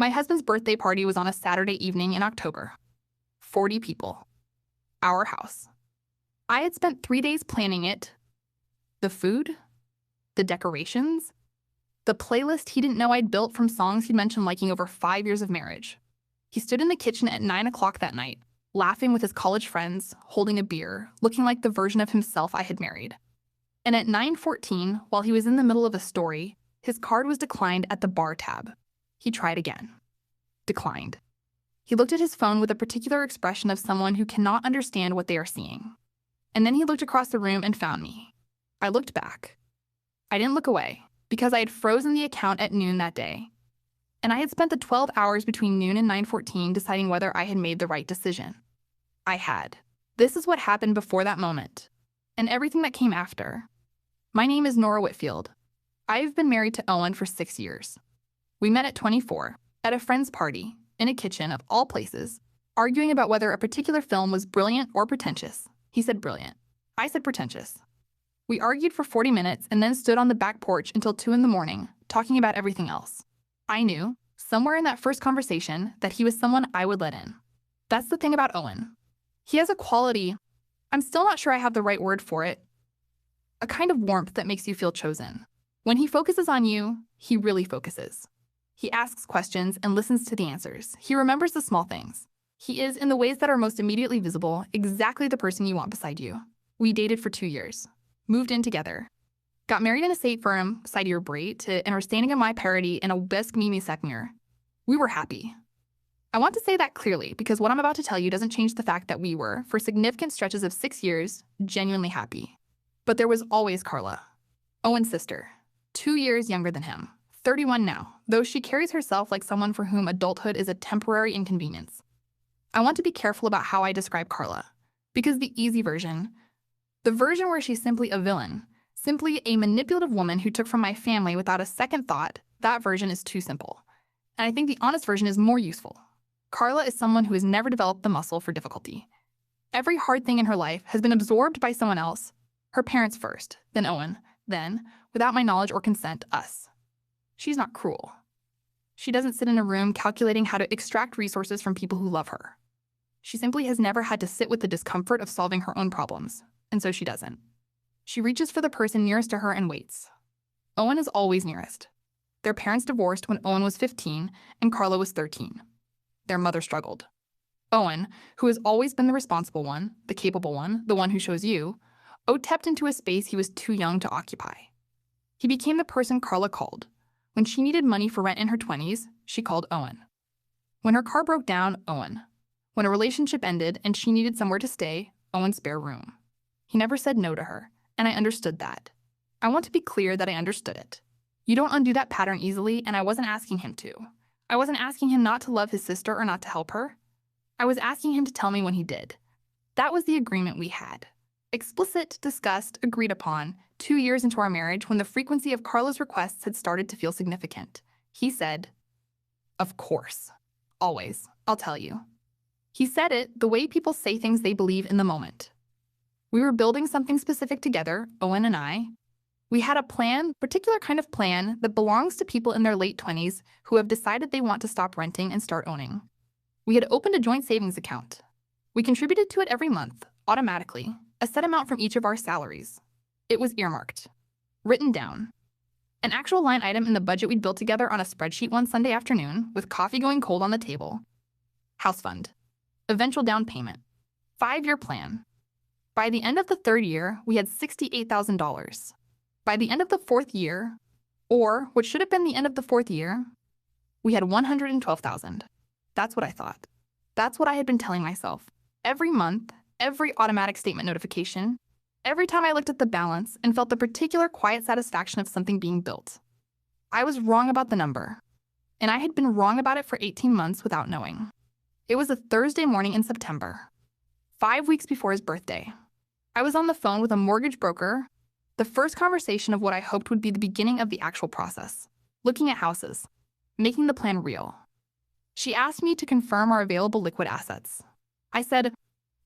My husband's birthday party was on a Saturday evening in October. 40 people. Our house. I had spent 3 days planning it. The food, the decorations, the playlist he didn't know I'd built from songs he'd mentioned liking over 5 years of marriage. He stood in the kitchen at 9 o'clock that night, laughing with his college friends, holding a beer, looking like the version of himself I had married. And at 9:14, while he was in the middle of a story, his card was declined at the bar tab. He tried again. Declined. He looked at his phone with a particular expression of someone who cannot understand what they are seeing. And then he looked across the room and found me. I looked back. I didn't look away, because I had frozen the account at noon that day. And I had spent the 12 hours between noon and 9:14 deciding whether I had made the right decision. I had. This is what happened before that moment, and everything that came after. My name is Nora Whitfield. I have been married to Owen for 6 years. We met at 24, at a friend's party, in a kitchen of all places, arguing about whether a particular film was brilliant or pretentious. He said brilliant. I said pretentious. We argued for 40 minutes and then stood on the back porch until 2 in the morning, talking about everything else. I knew, somewhere in that first conversation, that he was someone I would let in. That's the thing about Owen. He has a quality, I'm still not sure I have the right word for it, a kind of warmth that makes you feel chosen. When he focuses on you, he really focuses. He asks questions and listens to the answers. He remembers the small things. He is, in the ways that are most immediately visible, exactly the person you want beside you. We dated for 2 years. Moved in together. Got married in a state firm, side your brait, and are standing in my parody in a besk mimi seknir. We were happy. I want to say that clearly because what I'm about to tell you doesn't change the fact that we were, for significant stretches of 6 years, genuinely happy. But there was always Carla, Owen's sister, 2 years younger than him, 31 now, though she carries herself like someone for whom adulthood is a temporary inconvenience. I want to be careful about how I describe Carla, because the easy version, the version where she's simply a villain, simply a manipulative woman who took from my family without a second thought, that version is too simple. And I think the honest version is more useful. Carla is someone who has never developed the muscle for difficulty. Every hard thing in her life has been absorbed by someone else, her parents first, then Owen, then, without my knowledge or consent, us. She's not cruel. She doesn't sit in a room calculating how to extract resources from people who love her. She simply has never had to sit with the discomfort of solving her own problems, and so she doesn't. She reaches for the person nearest to her and waits. Owen is always nearest. Their parents divorced when Owen was 15 and Carla was 13. Their mother struggled. Owen, who has always been the responsible one, the capable one, the one who shows you, stepped into a space he was too young to occupy. He became the person Carla called. When she needed money for rent in her 20s, she called Owen. When her car broke down, Owen. When a relationship ended and she needed somewhere to stay, Owen's spare room. He never said no to her, and I understood that. I want to be clear that I understood it. You don't undo that pattern easily, and I wasn't asking him to. I wasn't asking him not to love his sister or not to help her. I was asking him to tell me when he did. That was the agreement we had. Explicit, discussed, agreed upon, 2 years into our marriage when the frequency of Carla's requests had started to feel significant. He said, "Of course. Always. I'll tell you." He said it the way people say things they believe in the moment. We were building something specific together, Owen and I. We had a plan, particular kind of plan, that belongs to people in their late 20s who have decided they want to stop renting and start owning. We had opened a joint savings account. We contributed to it every month, automatically, a set amount from each of our salaries. It was earmarked, written down. An actual line item in the budget we'd built together on a spreadsheet one Sunday afternoon, with coffee going cold on the table. House fund. Eventual down payment. 5-year plan. By the end of the 3rd year, we had $68,000. By the end of the 4th year, or what should have been the end of the 4th year, we had $112,000. That's what I thought. That's what I had been telling myself. Every month, every automatic statement notification, every time I looked at the balance and felt the particular quiet satisfaction of something being built. I was wrong about the number, and I had been wrong about it for 18 months without knowing. It was a Thursday morning in September, 5 weeks before his birthday. I was on the phone with a mortgage broker, the first conversation of what I hoped would be the beginning of the actual process, looking at houses, making the plan real. She asked me to confirm our available liquid assets. I said,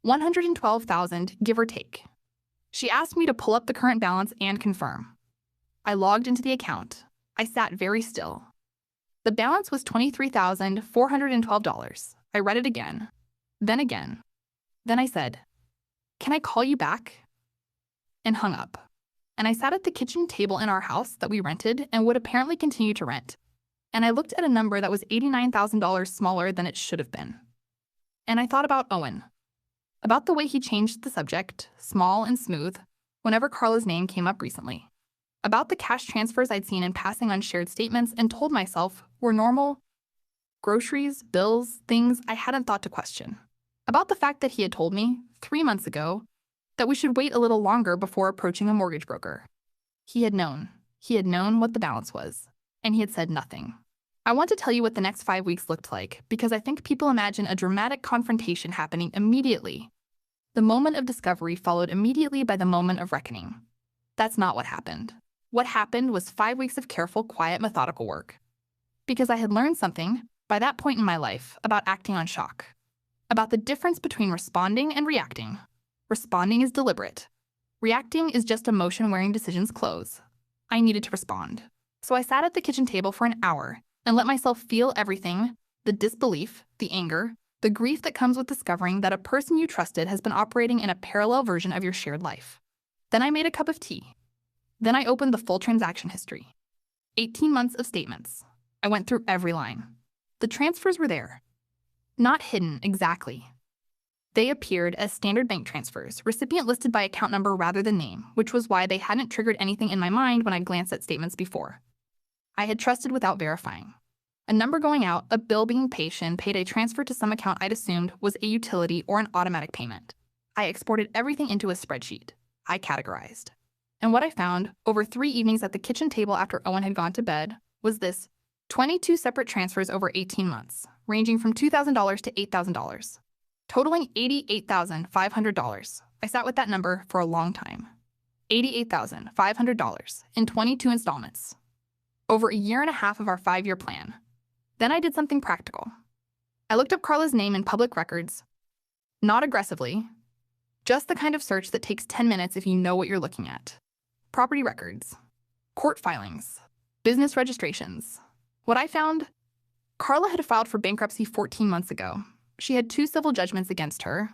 $112,000, give or take. She asked me to pull up the current balance and confirm. I logged into the account. I sat very still. The balance was $23,412. I read it again. Then I said, "Can I call you back?" and hung up. And I sat at the kitchen table in our house that we rented and would apparently continue to rent. And I looked at a number that was $89,000 smaller than it should have been. And I thought about Owen, about the way he changed the subject, small and smooth, whenever Carla's name came up recently. About the cash transfers I'd seen in passing on shared statements and told myself were normal groceries, bills, things I hadn't thought to question. About the fact that he had told me, 3 months ago, that we should wait a little longer before approaching a mortgage broker. He had known what the balance was, and he had said nothing. I want to tell you what the next 5 weeks looked like, because I think people imagine a dramatic confrontation happening immediately. The moment of discovery followed immediately by the moment of reckoning. That's not what happened. What happened was 5 weeks of careful, quiet, methodical work. Because I had learned something, by that point in my life, about acting on shock. About the difference between responding and reacting. Responding is deliberate. Reacting is just emotion wearing decisions clothes. I needed to respond. So I sat at the kitchen table for an hour and let myself feel everything, the disbelief, the anger, the grief that comes with discovering that a person you trusted has been operating in a parallel version of your shared life. Then I made a cup of tea. Then I opened the full transaction history. 18 months of statements. I went through every line. The transfers were there. Not hidden exactly. They appeared as standard bank transfers, recipient listed by account number rather than name, which was why they hadn't triggered anything in my mind when I glanced at statements before. I had trusted without verifying. A number going out, a bill being paid a transfer to some account I'd assumed was a utility or an automatic payment. I exported everything into a spreadsheet. I categorized. And what I found, over 3 evenings at the kitchen table after Owen had gone to bed, was this: 22 separate transfers over 18 months, ranging from $2,000 to $8,000, totaling $88,500. I sat with that number for a long time. $88,500 in 22 installments. Over a year and a half of our 5-year plan. Then I did something practical. I looked up Carla's name in public records. Not aggressively, just the kind of search that takes 10 minutes if you know what you're looking at. Property records, court filings, business registrations. What I found? Carla had filed for bankruptcy 14 months ago. She had 2 civil judgments against her,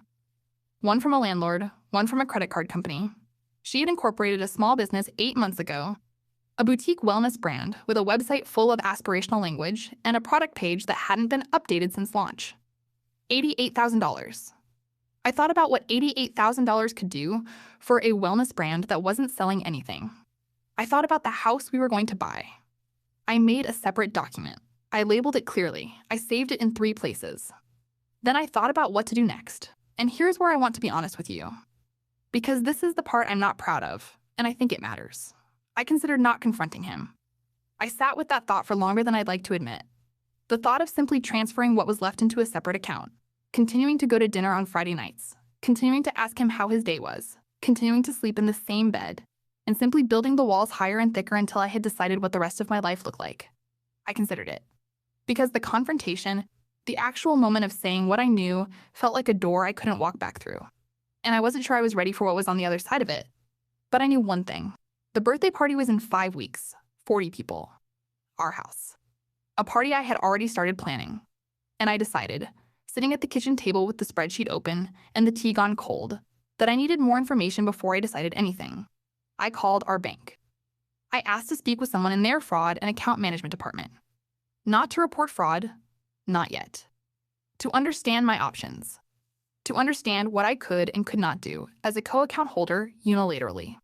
one from a landlord, one from a credit card company. She had incorporated a small business 8 months ago, a boutique wellness brand with a website full of aspirational language and a product page that hadn't been updated since launch. $88,000. I thought about what $88,000 could do for a wellness brand that wasn't selling anything. I thought about the house we were going to buy. I made a separate document. I labeled it clearly. I saved it in 3 places. Then I thought about what to do next. And here's where I want to be honest with you. Because this is the part I'm not proud of, and I think it matters. I considered not confronting him. I sat with that thought for longer than I'd like to admit. The thought of simply transferring what was left into a separate account, continuing to go to dinner on Friday nights, continuing to ask him how his day was, continuing to sleep in the same bed, and simply building the walls higher and thicker until I had decided what the rest of my life looked like. I considered it. Because the confrontation, the actual moment of saying what I knew, felt like a door I couldn't walk back through. And I wasn't sure I was ready for what was on the other side of it. But I knew one thing. The birthday party was in 5 weeks, 40 people. Our house. A party I had already started planning. And I decided, sitting at the kitchen table with the spreadsheet open and the tea gone cold, that I needed more information before I decided anything. I called our bank. I asked to speak with someone in their fraud and account management department. Not to report fraud, not yet. To understand my options. To understand what I could and could not do as a co-account holder unilaterally.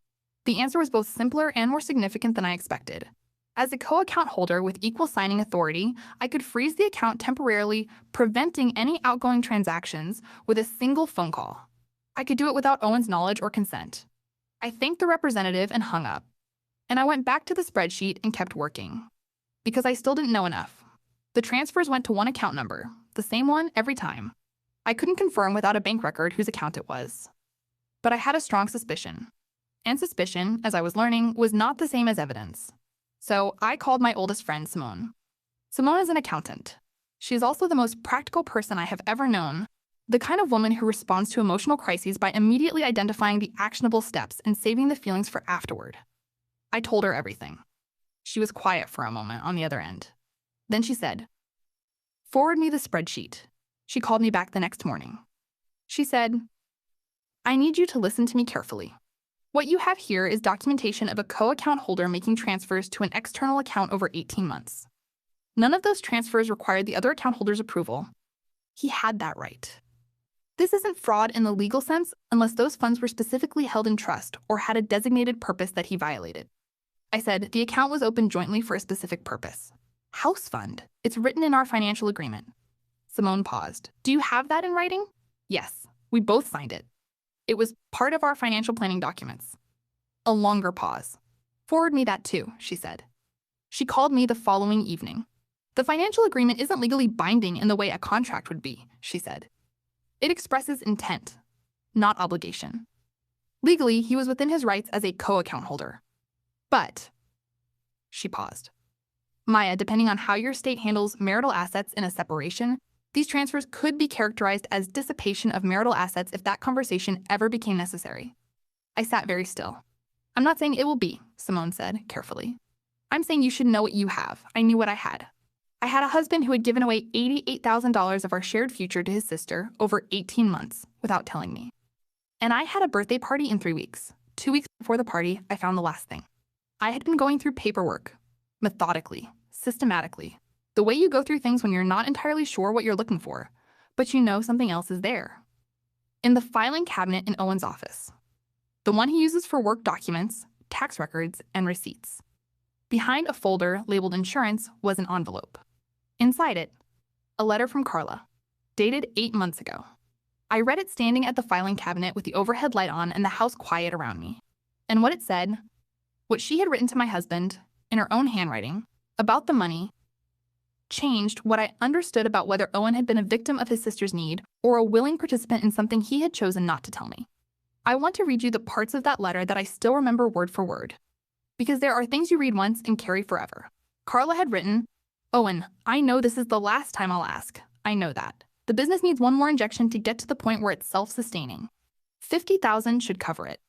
The answer was both simpler and more significant than I expected. As a co-account holder with equal signing authority, I could freeze the account temporarily, preventing any outgoing transactions with a single phone call. I could do it without Owen's knowledge or consent. I thanked the representative and hung up. And I went back to the spreadsheet and kept working. Because I still didn't know enough. The transfers went to one account number, the same one every time. I couldn't confirm without a bank record whose account it was. But I had a strong suspicion. And suspicion, as I was learning, was not the same as evidence. So I called my oldest friend, Simone. Simone is an accountant. She is also the most practical person I have ever known, the kind of woman who responds to emotional crises by immediately identifying the actionable steps and saving the feelings for afterward. I told her everything. She was quiet for a moment on the other end. Then she said, "Forward me the spreadsheet." She called me back the next morning. She said, "I need you to listen to me carefully. What you have here is documentation of a co-account holder making transfers to an external account over 18 months. None of those transfers required the other account holder's approval. He had that right. This isn't fraud in the legal sense unless those funds were specifically held in trust or had a designated purpose that he violated." I said, "The account was opened jointly for a specific purpose. House fund. It's written in our financial agreement." Simone paused. "Do you have that in writing?" "Yes, we both signed it. It was part of our financial planning documents." A longer pause. "Forward me that too," she said. She called me the following evening. "The financial agreement isn't legally binding in the way a contract would be," she said. "It expresses intent, not obligation. Legally, he was within his rights as a co-account holder. But," she paused, "Maya, depending on how your state handles marital assets in a separation, these transfers could be characterized as dissipation of marital assets if that conversation ever became necessary." I sat very still. "I'm not saying it will be," Simone said, carefully. "I'm saying you should know what you have. I knew what I had. I had a husband who had given away $88,000 of our shared future to his sister over 18 months without telling me. And I had a birthday party in 3 weeks. 2 weeks before the party, I found the last thing. I had been going through paperwork, methodically, systematically, the way you go through things when you're not entirely sure what you're looking for, but you know something else is there. In the filing cabinet in Owen's office, the one he uses for work documents, tax records, and receipts. Behind a folder labeled insurance was an envelope. Inside it, a letter from Carla, dated 8 months ago. I read it standing at the filing cabinet with the overhead light on and the house quiet around me. And what it said, what she had written to my husband, in her own handwriting, about the money, changed what I understood about whether Owen had been a victim of his sister's need or a willing participant in something he had chosen not to tell me. I want to read you the parts of that letter that I still remember word for word, because there are things you read once and carry forever. Carla had written, "Owen, I know this is the last time I'll ask. I know that. The business needs one more injection to get to the point where it's self-sustaining. $50,000 should cover it.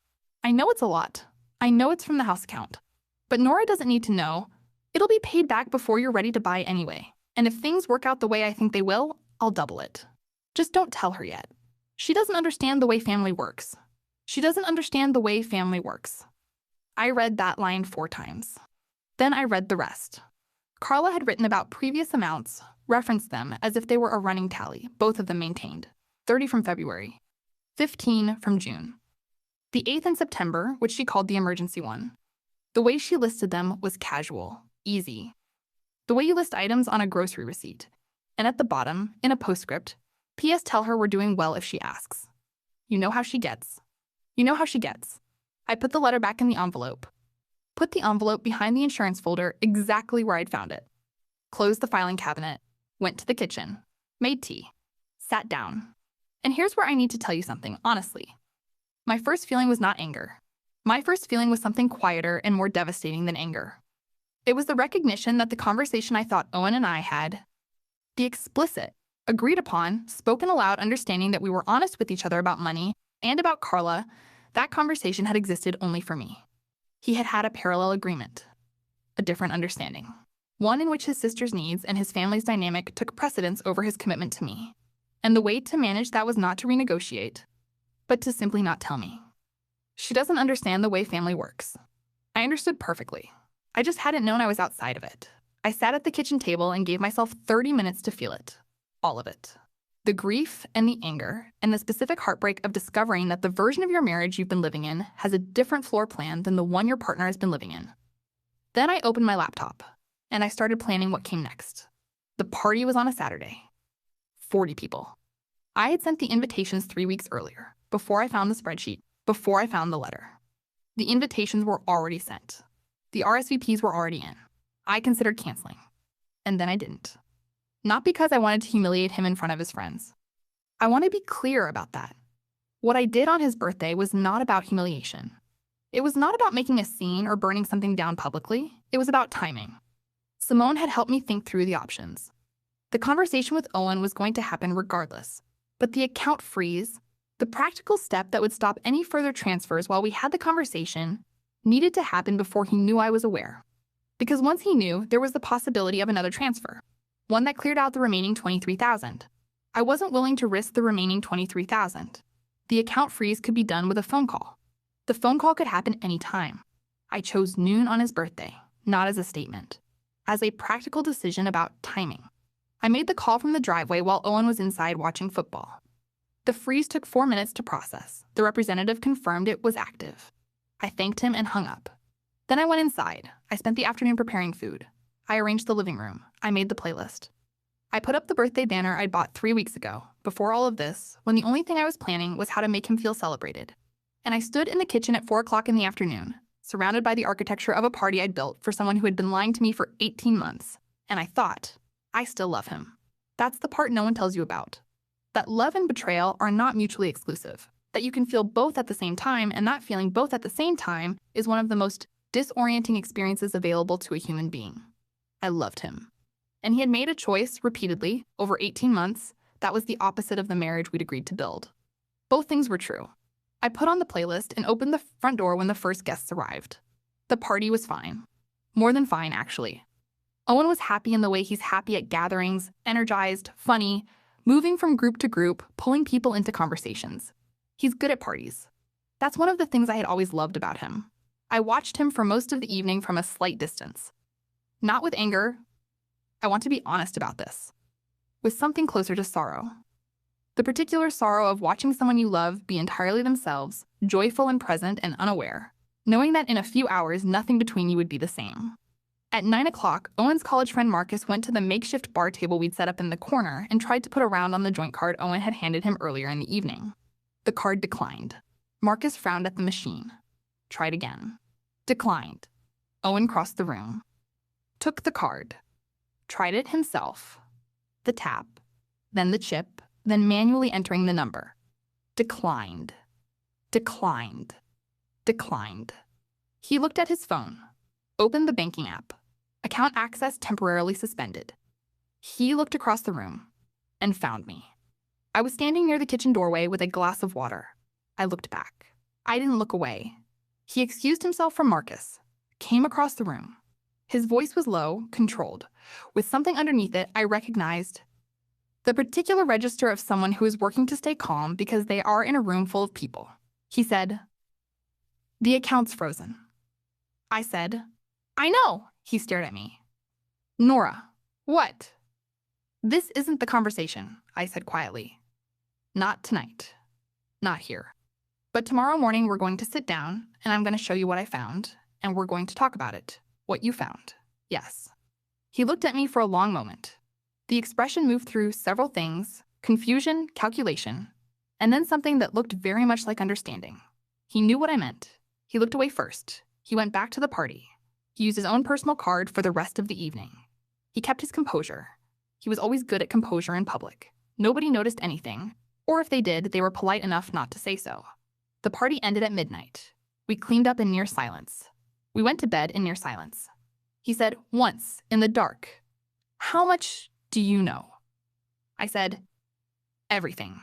I know it's a lot. I know it's from the house account. But Nora doesn't need to know. It'll be paid back before you're ready to buy anyway. And if things work out the way I think they will, I'll double it. Just don't tell her yet. She doesn't understand the way family works. She doesn't understand the way family works." I read that line 4 times. Then I read the rest. Carla had written about previous amounts, referenced them as if they were a running tally, both of them maintained. 30 from February, 15 from June. The 8th in September, which she called the emergency one. The way she listed them was casual, easy. The way you list items on a grocery receipt. And at the bottom, in a postscript, "P.S. Tell her we're doing well if she asks." You know how she gets. You know how she gets. I put the letter back in the envelope. Put the envelope behind the insurance folder exactly where I'd found it. Closed the filing cabinet. Went to the kitchen. Made tea. Sat down. And here's where I need to tell you something, honestly. My first feeling was not anger. My first feeling was something quieter and more devastating than anger. It was the recognition that the conversation I thought Owen and I had, the explicit, agreed upon, spoken aloud understanding that we were honest with each other about money and about Carla, that conversation had existed only for me. He had had a parallel agreement, a different understanding, one in which his sister's needs and his family's dynamic took precedence over his commitment to me. And the way to manage that was not to renegotiate, but to simply not tell me. She doesn't understand the way family works. I understood perfectly. I just hadn't known I was outside of it. I sat at the kitchen table and gave myself 30 minutes to feel it. All of it. The grief and the anger and the specific heartbreak of discovering that the version of your marriage you've been living in has a different floor plan than the one your partner has been living in. Then I opened my laptop and I started planning what came next. The party was on a Saturday. 40 people. I had sent the invitations 3 weeks earlier, before I found the spreadsheet, before I found the letter. The invitations were already sent. The RSVPs were already in. I considered canceling. And then I didn't. Not because I wanted to humiliate him in front of his friends. I want to be clear about that. What I did on his birthday was not about humiliation. It was not about making a scene or burning something down publicly. It was about timing. Simone had helped me think through the options. The conversation with Owen was going to happen regardless, but the account freeze, the practical step that would stop any further transfers while we had the conversation, needed to happen before he knew I was aware. Because once he knew, there was the possibility of another transfer, one that cleared out the remaining $23,000. I wasn't willing to risk the remaining $23,000. The account freeze could be done with a phone call. The phone call could happen any time. I chose noon on his birthday, not as a statement, as a practical decision about timing. I made the call from the driveway while Owen was inside watching football. The freeze took 4 minutes to process. The representative confirmed it was active. I thanked him and hung up. Then I went inside. I spent the afternoon preparing food. I arranged the living room. I made the playlist. I put up the birthday banner I'd bought 3 weeks ago, before all of this, when the only thing I was planning was how to make him feel celebrated. And I stood in the kitchen at 4 o'clock in the afternoon, surrounded by the architecture of a party I'd built for someone who had been lying to me for 18 months. And I thought, I still love him. That's the part no one tells you about. That love and betrayal are not mutually exclusive. That you can feel both at the same time, and that feeling both at the same time is one of the most disorienting experiences available to a human being. I loved him. And he had made a choice repeatedly over 18 months that was the opposite of the marriage we'd agreed to build. Both things were true. I put on the playlist and opened the front door when the first guests arrived. The party was fine. More than fine, actually. Owen was happy in the way he's happy at gatherings, energized, funny, moving from group to group, pulling people into conversations. He's good at parties. That's one of the things I had always loved about him. I watched him for most of the evening from a slight distance. Not with anger. I want to be honest about this. With something closer to sorrow. The particular sorrow of watching someone you love be entirely themselves, joyful and present and unaware, knowing that in a few hours nothing between you would be the same. At 9 o'clock, Owen's college friend Marcus went to the makeshift bar table we'd set up in the corner and tried to put a round on the joint card Owen had handed him earlier in the evening. The card declined. Marcus frowned at the machine. Tried again. Declined. Owen crossed the room. Took the card. Tried it himself. The tap, then the chip, then manually entering the number. Declined. Declined. Declined. He looked at his phone. Opened the banking app. Account access temporarily suspended. He looked across the room and found me. I was standing near the kitchen doorway with a glass of water. I looked back. I didn't look away. He excused himself from Marcus, came across the room. His voice was low, controlled. With something underneath it, I recognized the particular register of someone who is working to stay calm because they are in a room full of people. He said, "The account's frozen." I said, "I know." He stared at me. "Nora, what?" "This isn't the conversation," I said quietly. "Not tonight. Not here. But tomorrow morning we're going to sit down, and I'm going to show you what I found, and we're going to talk about it. What you found. Yes." He looked at me for a long moment. The expression moved through several things: confusion, calculation, and then something that looked very much like understanding. He knew what I meant. He looked away first. He went back to the party. He used his own personal card for the rest of the evening. He kept his composure. He was always good at composure in public. Nobody noticed anything, or if they did, they were polite enough not to say so. The party ended at midnight. We cleaned up in near silence. We went to bed in near silence. He said, once, in the dark, "How much do you know?" I said, "Everything."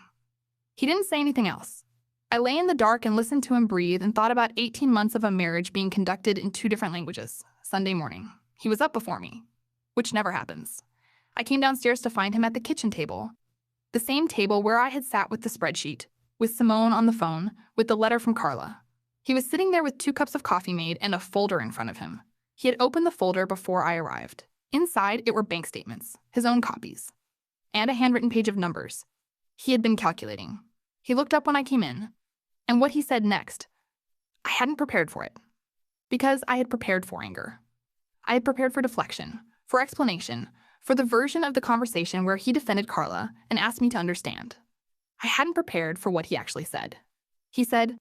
He didn't say anything else. I lay in the dark and listened to him breathe and thought about 18 months of a marriage being conducted in 2 different languages. Sunday morning. He was up before me, which never happens. I came downstairs to find him at the kitchen table, the same table where I had sat with the spreadsheet, with Simone on the phone, with the letter from Carla. He was sitting there with 2 cups of coffee made and a folder in front of him. He had opened the folder before I arrived. Inside, it were bank statements, his own copies, and a handwritten page of numbers. He had been calculating. He looked up when I came in, and what he said next, I hadn't prepared for it. Because I had prepared for anger. I had prepared for deflection, for explanation, for the version of the conversation where he defended Carla and asked me to understand. I hadn't prepared for what he actually said. He said,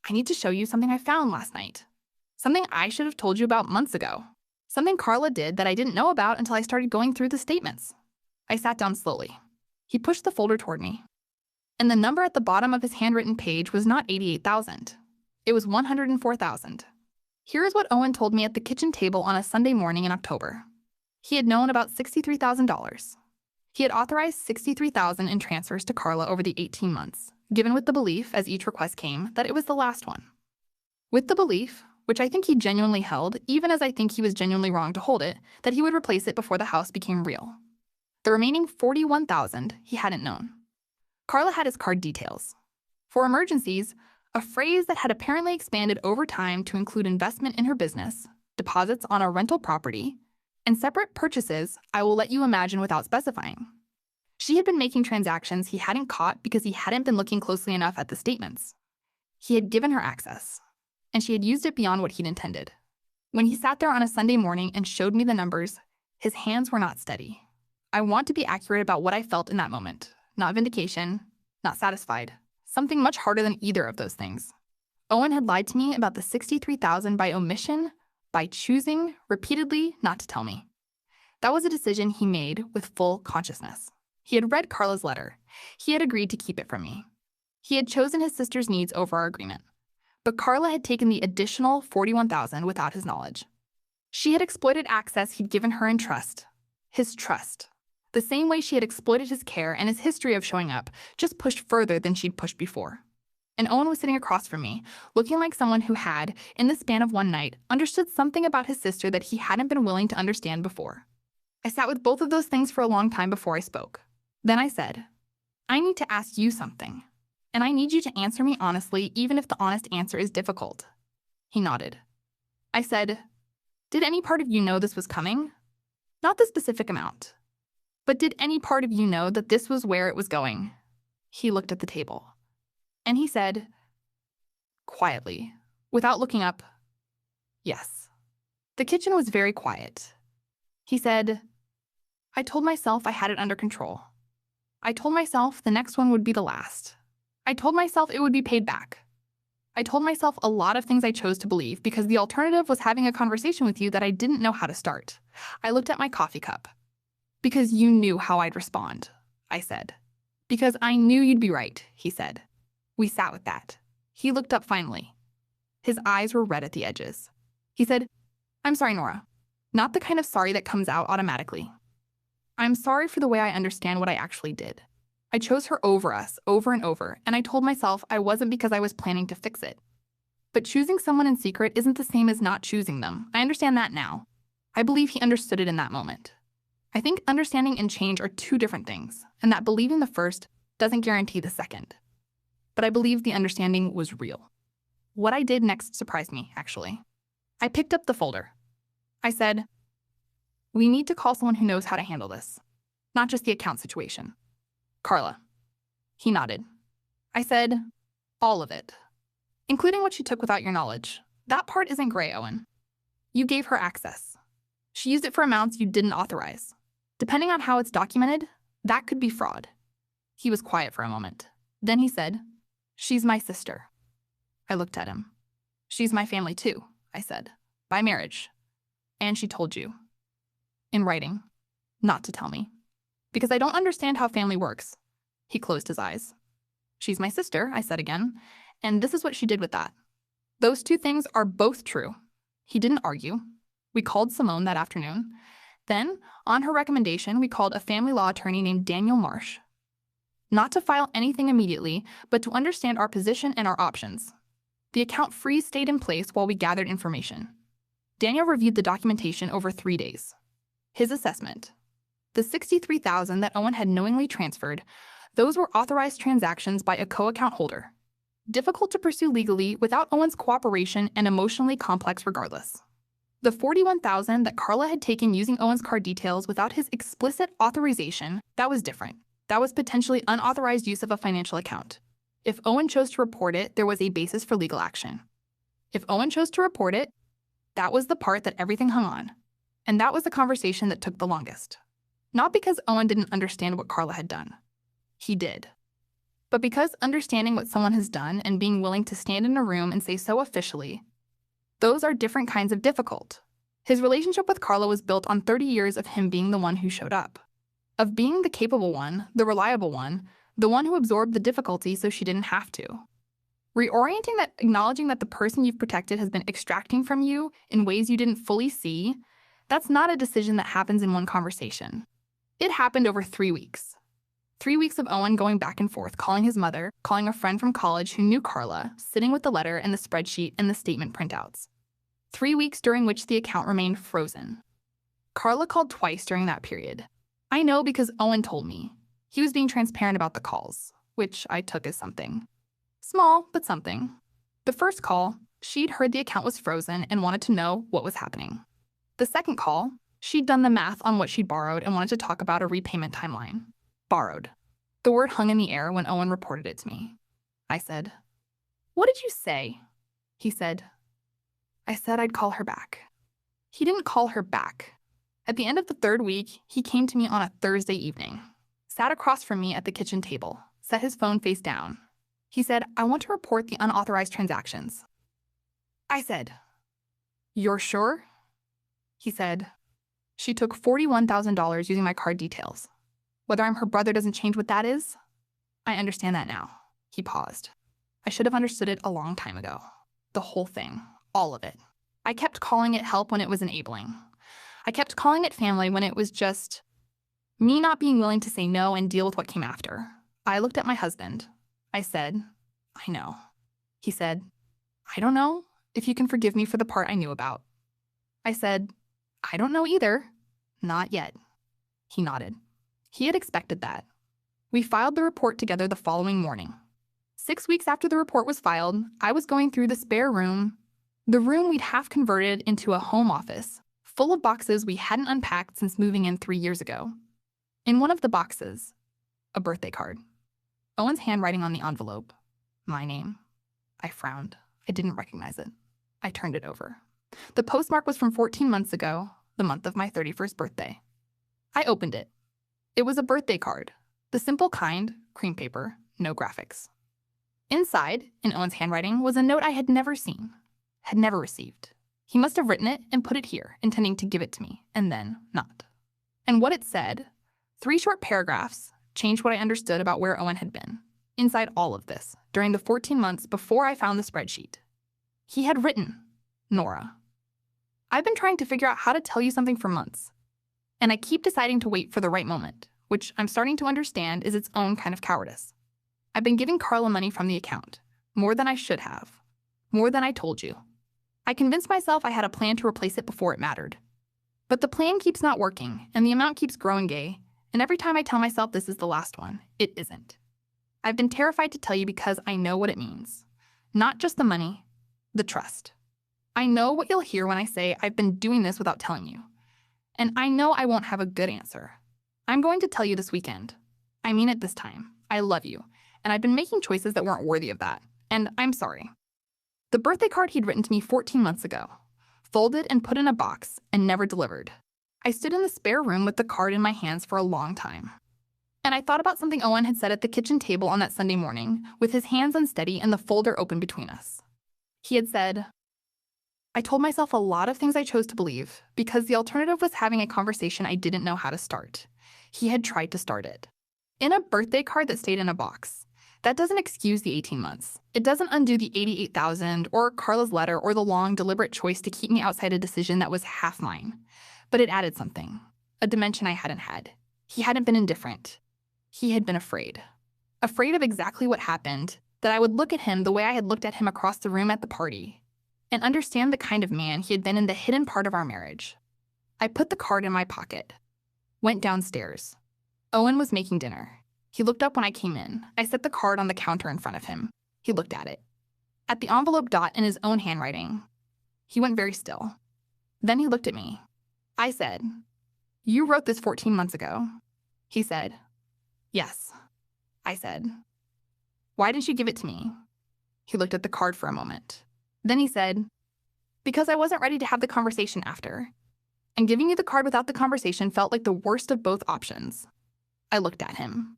"I need to show you something I found last night. Something I should have told you about months ago. Something Carla did that I didn't know about until I started going through the statements." I sat down slowly. He pushed the folder toward me. And the number at the bottom of his handwritten page was not 88,000. It was 104,000. Here is what Owen told me at the kitchen table on a Sunday morning in October. He had known about $63,000. He had authorized $63,000 in transfers to Carla over the 18 months, given with the belief, as each request came, that it was the last one. With the belief, which I think he genuinely held, even as I think he was genuinely wrong to hold it, that he would replace it before the house became real. The remaining $41,000 he hadn't known. Carla had his card details. For emergencies, a phrase that had apparently expanded over time to include investment in her business, deposits on a rental property, and separate purchases I will let you imagine without specifying. She had been making transactions he hadn't caught because he hadn't been looking closely enough at the statements. He had given her access, and she had used it beyond what he'd intended. When he sat there on a Sunday morning and showed me the numbers, his hands were not steady. I want to be accurate about what I felt in that moment. Not vindication, not satisfied. Something much harder than either of those things. Owen had lied to me about the $63,000 by omission, by choosing repeatedly not to tell me. That was a decision he made with full consciousness. He had read Carla's letter. He had agreed to keep it from me. He had chosen his sister's needs over our agreement. But Carla had taken the additional $41,000 without his knowledge. She had exploited access he'd given her in trust. His trust. The same way she had exploited his care and his history of showing up, just pushed further than she'd pushed before. And Owen was sitting across from me, looking like someone who had, in the span of one night, understood something about his sister that he hadn't been willing to understand before. I sat with both of those things for a long time before I spoke. Then I said, I need to ask you something, and I need you to answer me honestly, even if the honest answer is difficult. He nodded. I said, did any part of you know this was coming? Not the specific amount. But did any part of you know that this was where it was going? He looked at the table. And he said, quietly, without looking up, yes. The kitchen was very quiet. He said, I told myself I had it under control. I told myself the next one would be the last. I told myself it would be paid back. I told myself a lot of things I chose to believe because the alternative was having a conversation with you that I didn't know how to start. I looked at my coffee cup. Because you knew how I'd respond, I said. Because I knew you'd be right, he said. We sat with that. He looked up finally. His eyes were red at the edges. He said, I'm sorry, Nora. Not the kind of sorry that comes out automatically. I'm sorry for the way I understand what I actually did. I chose her over us, over and over, and I told myself I wasn't because I was planning to fix it. But choosing someone in secret isn't the same as not choosing them. I understand that now. I believe he understood it in that moment. I think understanding and change are two different things, and that believing the first doesn't guarantee the second. But I believe the understanding was real. What I did next surprised me, actually. I picked up the folder. I said, we need to call someone who knows how to handle this, not just the account situation. Carla. He nodded. I said, all of it, including what she took without your knowledge. That part isn't gray, Owen. You gave her access. She used it for amounts you didn't authorize. Depending on how it's documented, that could be fraud. He was quiet for a moment. Then he said, she's my sister. I looked at him. She's my family too, I said, by marriage. And she told you. In writing, not to tell me. Because I don't understand how family works. He closed his eyes. She's my sister, I said again, and this is what she did with that. Those two things are both true. He didn't argue. We called Simone that afternoon. Then, on her recommendation, we called a family law attorney named Daniel Marsh. Not to file anything immediately, but to understand our position and our options. The account freeze stayed in place while we gathered information. Daniel reviewed the documentation over 3 days. His assessment. The $63,000 that Owen had knowingly transferred, those were authorized transactions by a co-account holder. Difficult to pursue legally without Owen's cooperation and emotionally complex regardless. The $41,000 that Carla had taken using Owen's card details without his explicit authorization, that was different. That was potentially unauthorized use of a financial account. If Owen chose to report it, there was a basis for legal action. If Owen chose to report it, that was the part that everything hung on. And that was the conversation that took the longest. Not because Owen didn't understand what Carla had done. He did. But because understanding what someone has done and being willing to stand in a room and say so officially, those are different kinds of difficult. His relationship with Carla was built on 30 years of him being the one who showed up. Of being the capable one, the reliable one, the one who absorbed the difficulty so she didn't have to. Reorienting that, acknowledging that the person you've protected has been extracting from you in ways you didn't fully see, that's not a decision that happens in one conversation. It happened over 3 weeks. 3 weeks of Owen going back and forth, calling his mother, calling a friend from college who knew Carla, sitting with the letter and the spreadsheet and the statement printouts. 3 weeks during which the account remained frozen. Carla called twice during that period. I know because Owen told me. He was being transparent about the calls, which I took as something. Small, but something. The first call, she'd heard the account was frozen and wanted to know what was happening. The second call, she'd done the math on what she'd borrowed and wanted to talk about a repayment timeline. Borrowed. The word hung in the air when Owen reported it to me. I said, "What did you say?" He said, "I said I'd call her back." He didn't call her back. At the end of the third week, he came to me on a Thursday evening, sat across from me at the kitchen table, set his phone face down. He said, "I want to report the unauthorized transactions." I said, "You're sure?" He said, "She took $41,000 using my card details. Whether I'm her brother doesn't change what that is." I understand that now. He paused. I should have understood it a long time ago. The whole thing. All of it. I kept calling it help when it was enabling. I kept calling it family when it was just me not being willing to say no and deal with what came after. I looked at my husband. I said, "I know." He said, "I don't know if you can forgive me for the part I knew about." I said, "I don't know either. Not yet." He nodded. He had expected that. We filed the report together the following morning. 6 weeks after the report was filed, I was going through the spare room, the room we'd half converted into a home office, full of boxes we hadn't unpacked since moving in 3 years ago. In one of the boxes, a birthday card. Owen's handwriting on the envelope. My name. I frowned. I didn't recognize it. I turned it over. The postmark was from 14 months ago, the month of my 31st birthday. I opened it. It was a birthday card. The simple kind, cream paper, no graphics. Inside, in Owen's handwriting, was a note I had never seen, had never received. He must have written it and put it here, intending to give it to me, and then not. And what it said, 3 short paragraphs, changed what I understood about where Owen had been, inside all of this, during the 14 months before I found the spreadsheet. He had written, "Nora, I've been trying to figure out how to tell you something for months, and I keep deciding to wait for the right moment, which I'm starting to understand is its own kind of cowardice. I've been giving Carla money from the account, more than I should have, more than I told you. I convinced myself I had a plan to replace it before it mattered. But the plan keeps not working, and the amount keeps growing gay, and every time I tell myself this is the last one, it isn't. I've been terrified to tell you because I know what it means. Not just the money, the trust. I know what you'll hear when I say I've been doing this without telling you. And I know I won't have a good answer. I'm going to tell you this weekend. I mean it this time. I love you, and I've been making choices that weren't worthy of that, and I'm sorry." The birthday card he'd written to me 14 months ago, folded and put in a box, and never delivered. I stood in the spare room with the card in my hands for a long time. And I thought about something Owen had said at the kitchen table on that Sunday morning, with his hands unsteady and the folder open between us. He had said, "I told myself a lot of things I chose to believe, because the alternative was having a conversation I didn't know how to start." He had tried to start it. In a birthday card that stayed in a box. That doesn't excuse the 18 months. It doesn't undo the $88,000 or Carla's letter or the long, deliberate choice to keep me outside a decision that was half mine. But it added something, a dimension I hadn't had. He hadn't been indifferent. He had been afraid. Afraid of exactly what happened, that I would look at him the way I had looked at him across the room at the party, and understand the kind of man he had been in the hidden part of our marriage. I put the card in my pocket. Went downstairs. Owen was making dinner. He looked up when I came in. I set the card on the counter in front of him. He looked at it. At the envelope dot in his own handwriting. He went very still. Then he looked at me. I said, "You wrote this 14 months ago." He said, "Yes." I said, "Why didn't you give it to me?" He looked at the card for a moment. Then he said, "Because I wasn't ready to have the conversation after. And giving you the card without the conversation felt like the worst of both options." I looked at him.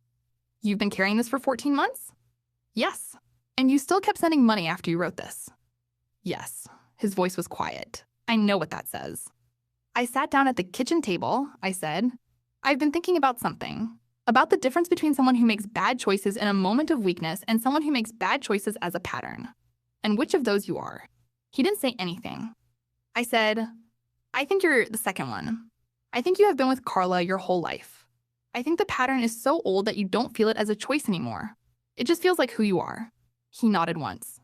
"You've been carrying this for 14 months? "Yes." "And you still kept sending money after you wrote this?" "Yes." His voice was quiet. "I know what that says." I sat down at the kitchen table. I said, "I've been thinking about something. About the difference between someone who makes bad choices in a moment of weakness and someone who makes bad choices as a pattern. And which of those you are." He didn't say anything. I said, "I think you're the second one. I think you have been with Carla your whole life. I think the pattern is so old that you don't feel it as a choice anymore. It just feels like who you are." He nodded once.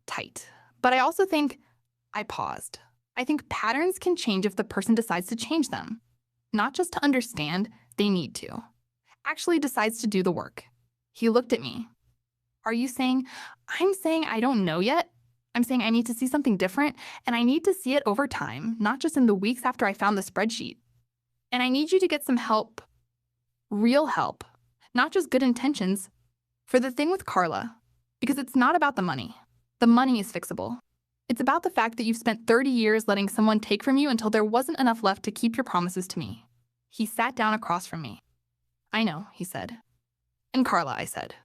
Tight. "But I also think—" I paused. I think patterns can change if the person decides to change them. Not just to understand, they need to. Actually decides to do the work. He looked at me. Are you saying, I'm saying I don't know yet? I'm saying I need to see something different, and I need to see it over time, not just in the weeks after I found the spreadsheet. And I need you to get some help, real help, not just good intentions, for the thing with Carla, because it's not about the money. The money is fixable. It's about the fact that you've spent 30 years letting someone take from you until there wasn't enough left to keep your promises to me. He sat down across from me. I know, he said. And Carla, I said.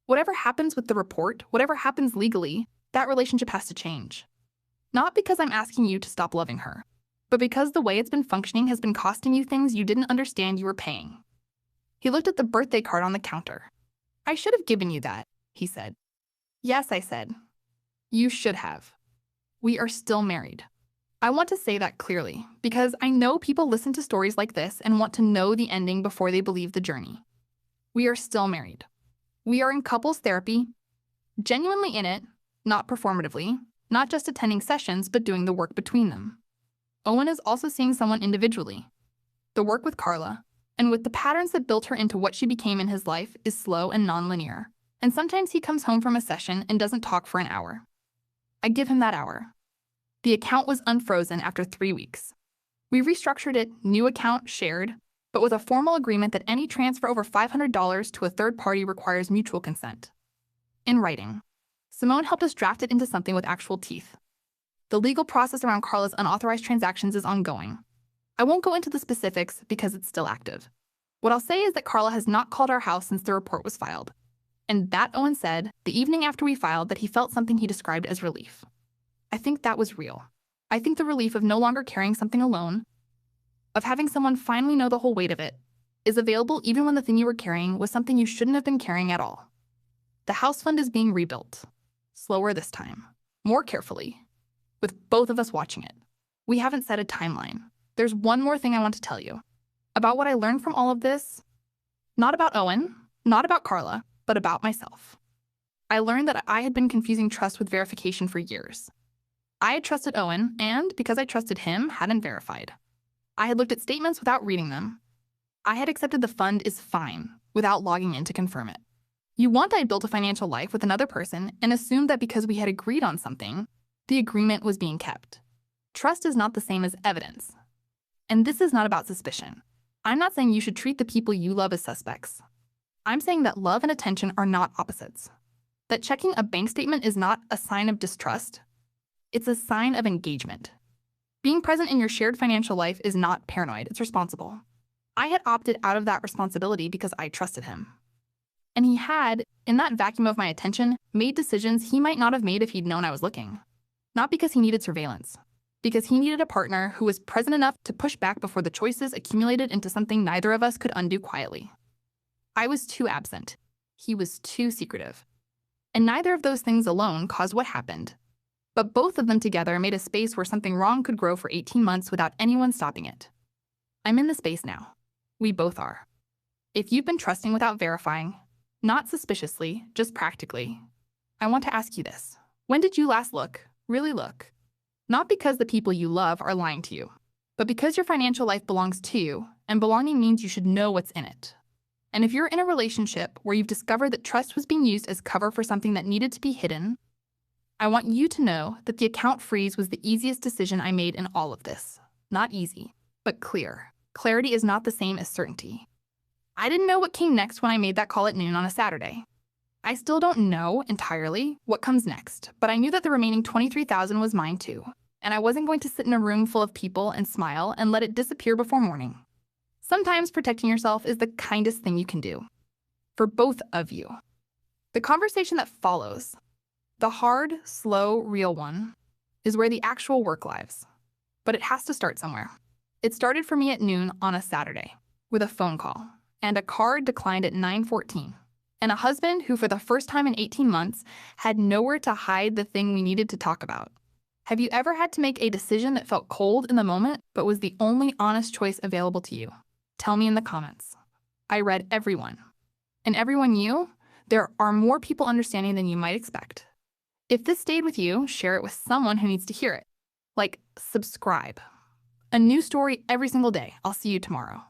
Whatever happens with the report, whatever happens legally, that relationship has to change. Not because I'm asking you to stop loving her, but because the way it's been functioning has been costing you things you didn't understand you were paying. He looked at the birthday card on the counter. I should have given you that, he said. Yes, I said. You should have. We are still married. I want to say that clearly, because I know people listen to stories like this and want to know the ending before they believe the journey. We are still married. We are in couples therapy, genuinely in it, not performatively, not just attending sessions, but doing the work between them. Owen is also seeing someone individually. The work with Carla, and with the patterns that built her into what she became in his life, is slow and nonlinear. And sometimes he comes home from a session and doesn't talk for an hour. I give him that hour. The account was unfrozen after 3 weeks. We restructured it, new account, shared, but with a formal agreement that any transfer over $500 to a third party requires mutual consent. In writing. Simone helped us draft it into something with actual teeth. The legal process around Carla's unauthorized transactions is ongoing. I won't go into the specifics because it's still active. What I'll say is that Carla has not called our house since the report was filed. And that, Owen said, the evening after we filed, that he felt something he described as relief. I think that was real. I think the relief of no longer carrying something alone, of having someone finally know the whole weight of it, is available even when the thing you were carrying was something you shouldn't have been carrying at all. The house fund is being rebuilt. Slower this time. More carefully. With both of us watching it. We haven't set a timeline. There's one more thing I want to tell you. About what I learned from all of this. Not about Owen, not about Carla, but about myself. I learned that I had been confusing trust with verification for years. I had trusted Owen, and because I trusted him, hadn't verified. I had looked at statements without reading them. I had accepted the fund is fine without logging in to confirm it. You want I built a financial life with another person and assumed that because we had agreed on something, the agreement was being kept. Trust is not the same as evidence. And this is not about suspicion. I'm not saying you should treat the people you love as suspects. I'm saying that love and attention are not opposites. That checking a bank statement is not a sign of distrust. It's a sign of engagement. Being present in your shared financial life is not paranoid, it's responsible. I had opted out of that responsibility because I trusted him. And he had, in that vacuum of my attention, made decisions he might not have made if he'd known I was looking. Not because he needed surveillance. Because he needed a partner who was present enough to push back before the choices accumulated into something neither of us could undo quietly. I was too absent. He was too secretive. And neither of those things alone caused what happened. But both of them together made a space where something wrong could grow for 18 months without anyone stopping it. I'm in the space now. We both are. If you've been trusting without verifying, not suspiciously, just practically, I want to ask you this. When did you last look, really look? Not because the people you love are lying to you, but because your financial life belongs to you, and belonging means you should know what's in it. And if you're in a relationship where you've discovered that trust was being used as cover for something that needed to be hidden, I want you to know that the account freeze was the easiest decision I made in all of this. Not easy, but clear. Clarity is not the same as certainty. I didn't know what came next when I made that call at noon on a Saturday. I still don't know entirely what comes next, but I knew that the remaining $23,000 was mine too, and I wasn't going to sit in a room full of people and smile and let it disappear before morning. Sometimes protecting yourself is the kindest thing you can do. For both of you. The conversation that follows, the hard, slow, real one, is where the actual work lives. But it has to start somewhere. It started for me at noon on a Saturday, with a phone call, and a card declined at 9:14, and a husband who for the first time in 18 months had nowhere to hide the thing we needed to talk about. Have you ever had to make a decision that felt cold in the moment, but was the only honest choice available to you? Tell me in the comments. I read everyone. And everyone you, there are more people understanding than you might expect. If this stayed with you, share it with someone who needs to hear it. Like, subscribe. A new story every single day. I'll see you tomorrow.